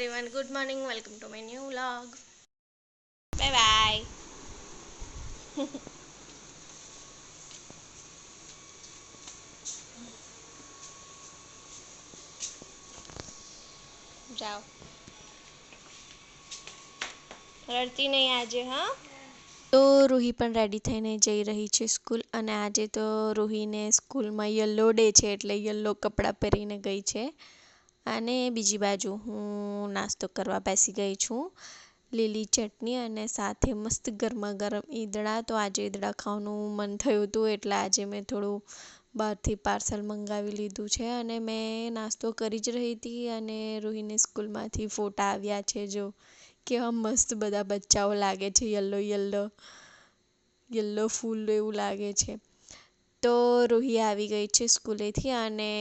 everyone, good morning, welcome to my new vlog. Bye bye. જાઓ રડતી નહીં આજે હા. તો રૂહી પણ રેડી થઈને જઈ રહી છે સ્કૂલ અને આજે તો રૂહીને સ્કૂલમાં યલો ડે છે એટલે યલો કપડાં પહેરીને ગઈ છે. અને બીજી બાજુ હું નાસ્તો કરવા બેસી ગઈ છું. લીલી ચટણી અને સાથે મસ્ત ગરમા ગરમ ઈદડા. તો આજે ઈદડા ખાવાનું મન થયું હતું એટલે આજે મેં થોડું બહારથી પાર્સલ મંગાવી લીધું છે અને મેં નાસ્તો કરી જ રહી હતી અને રૂહીને સ્કૂલમાંથી ફોટા આવ્યા છે. જો કેવા મસ્ત બધા બચ્ચાઓ લાગે છે, યલો યલો યલો ફૂલ એવું લાગે છે. તો રૂહી આવી ગઈ છે સ્કૂલેથી અને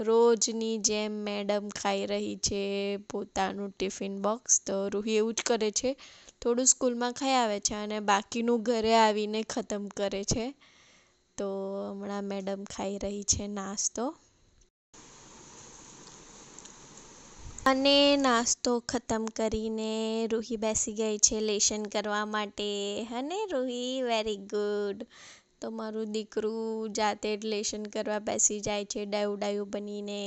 રોજની જેમ મેડમ ખાઈ રહી છે પોતાનું ટિફિન બોક્સ. તો રૂહી એવું જ કરે છે, થોડું સ્કૂલમાં ખાઈ આવે છે અને બાકીનું ઘરે આવીને ખતમ કરે છે. તો હમણાં મેડમ ખાઈ રહી છે નાસ્તો અને નાસ્તો ખતમ કરીને રૂહી બેસી ગઈ છે લેશન કરવા માટે. અને રૂહી વેરી ગુડ. તો મારું દીકરું જાતે જ લેશન કરવા બેસી જાય છે ડાયું ડાયું બનીને.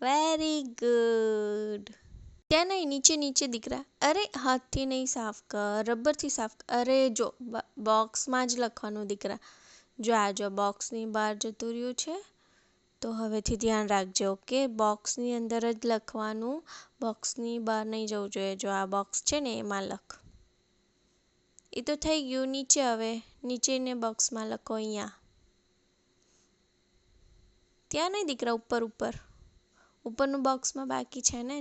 Very good. ત્યાં નહીં, નીચે નીચે દીકરા. અરે હાથથી નહીં સાફ કર, રબરથી સાફ કર. અરે જો બોક્સમાં જ લખવાનું દીકરા. જો બોક્સની બહાર જતું રહ્યું છે તો હવેથી ધ્યાન રાખજો. ઓકે, બોક્સની અંદર જ લખવાનું, બોક્સની બહાર નહીં જવું જોઈએ. જો આ બોક્સ છે ને એમાં લખ. એ તો થઈ ગયું નીચે. હવે નીચેને બોક્સમાં લખો અહીંયા. ત્યાં નહીં દીકરા, ઉપર ઉપર ઉપરનું બોક્સમાં બાકી છે ને.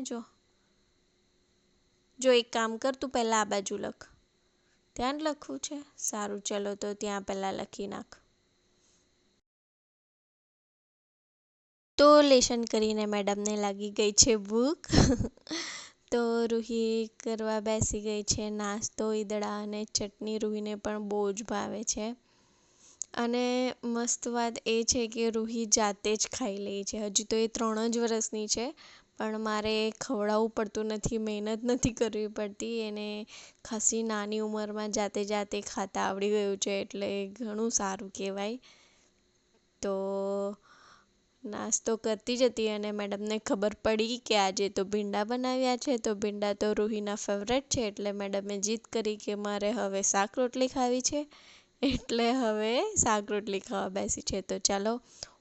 જો એક કામ કર, તું પહેલાં આ બાજુ લખ. ત્યાં જ લખવું છે? સારું, ચલો તો ત્યાં પહેલાં લખી નાખ. તો લેશન કરીને મેડમને લાગી ગઈ છે ભૂખ. તો રૂહી કરવા બેસી ગઈ છે નાસ્તો. ઈદડા અને ચટણી રૂહીને પણ બહુ જ ભાવે છે. અને મસ્ત વાત એ છે કે રૂહી જાતે જ ખાઈ લે છે. હજી તો એ 3 જ વર્ષની છે પણ મારે ખવડાવવું પડતું નથી, મહેનત નથી કરવી પડતી. એને ખાસી નાની ઉંમરમાં જાતે જાતે ખાતા આવડી ગયું છે એટલે ઘણું સારું કહેવાય. તો નાસ્તો કરતી જ હતી અને મેડમને ખબર પડી કે આજે તો ભીંડા બનાવ્યા છે. તો ભીંડા તો રૂહીના ફેવરેટ છે એટલે મેડમે જીદ કરી કે મારે હવે શાક રોટલી ખાવી છે એટલે હવે શાક રોટલી ખાવા બેસી છે. તો ચાલો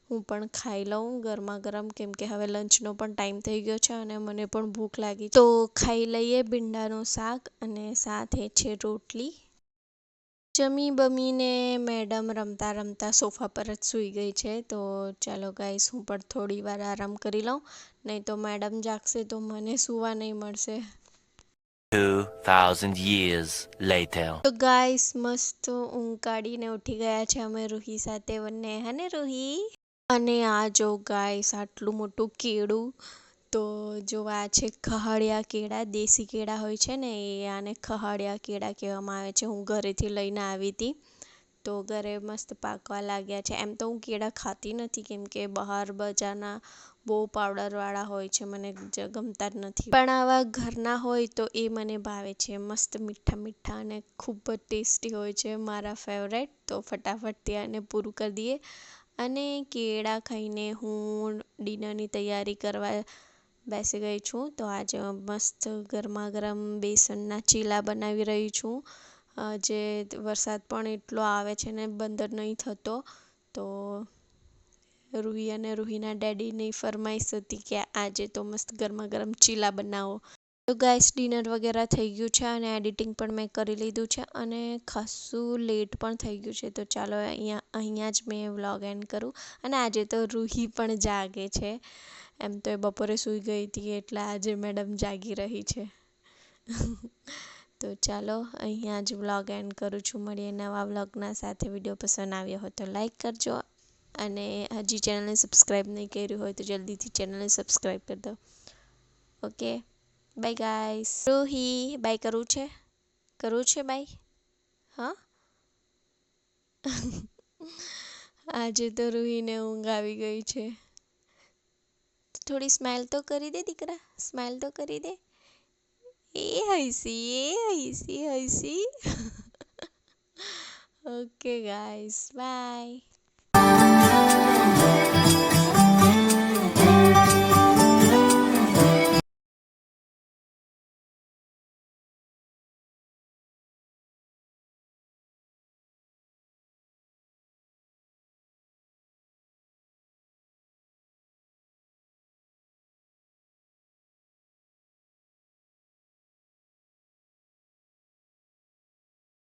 હું પણ ખાઈ લઉં ગરમા ગરમ, કેમ કે હવે લંચનો પણ ટાઈમ થઈ ગયો છે અને મને પણ ભૂખ લાગી છે. તો ખાઈ લઈએ ભીંડાનું શાક અને સાથે છે રોટલી. જમી બમીને મેડમ રમતા રમતા સોફા પર જ સૂઈ ગઈ છે. તો ચાલો ગાઈસ, હું પણ થોડી વાર આરામ કરી લઉં, નહીં તો મેડમ જાગશે તો મને સૂવા નહીં મળશે. 2000 years later. તો ગાઈસ, મસ્ત ઊંઘ કાઢીને ઉઠી ગયા છે અમે રૂહી સાથે બંને. હને રૂહી? અને આ જો ગાઈસ, આટલું મોટું કેળું. તો જો આ છે ખહડિયા કેળા. દેશી કેળા હોય છે ને એ આને ખહડિયા કેળા કહેવામાં આવે છે. હું ઘરેથી લઈને આવી હતી તો ઘરે મસ્ત પાકવા લાગ્યા છે. એમ તો હું કેળા ખાતી નથી કેમ કે બહાર બજારના બહુ પાવડરવાળા હોય છે, મને ગમતા જ નથી. પણ આવા ઘરના હોય તો એ મને ભાવે છે. મસ્ત મીઠા મીઠા અને ખૂબ જ ટેસ્ટી હોય છે, મારા ફેવરેટ. તો ફટાફટ ત્યાંને પૂરું કરી દઈએ અને કેળા ખાઈને હું ડિનરની તૈયારી કરવા બેસી ગઈ છું. તો આજે મસ્ત ગરમા ગરમ બેસનના ચીલા બનાવી રહી છું. જે વરસાદ પણ એટલો આવે છે ને બંધ નહીં થતો. તો રૂહી અને રૂહીના ડેડીની ફરમાઈશ હતી કે આજે તો મસ્ત ગરમા ગરમ ચીલા બનાવો. તો ગાઈસ, ડિનર વગેરે થઈ ગયું છે અને એડિટિંગ પણ મેં કરી લીધું છે અને ખાસું લેટ પણ થઈ ગયું છે. તો ચાલો અહીંયા જ મેં વ્લોગ એન્ડ કરું. અને આજે તો રૂહી પણ જાગે છે. એમ તો એ બપોરે સૂઈ ગઈ હતી એટલે આજે મેડમ જાગી રહી છે. તો ચાલો અહીંયા જ વ્લોગ એન્ડ કરું છું. મળીએ નવા વ્લોગના સાથે. વિડીયો પસંદ આવ્યો હોય તો લાઈક કરજો અને હજી ચેનલને સબસ્ક્રાઈબ નહીં કર્યું હોય તો જલ્દીથી ચેનલને સબસ્ક્રાઈબ કરી દો. Okay, bye guys. Ruhi, bye કરવું છે? કરવું છે બાય? હા. આજે તો રૂહીને ઊંઘ આવી ગઈ છે. થોડી સ્માઈલ તો કરી દે દીકરા, સ્માઈલ તો કરી દે. એ હૈસી. Okay guys, by.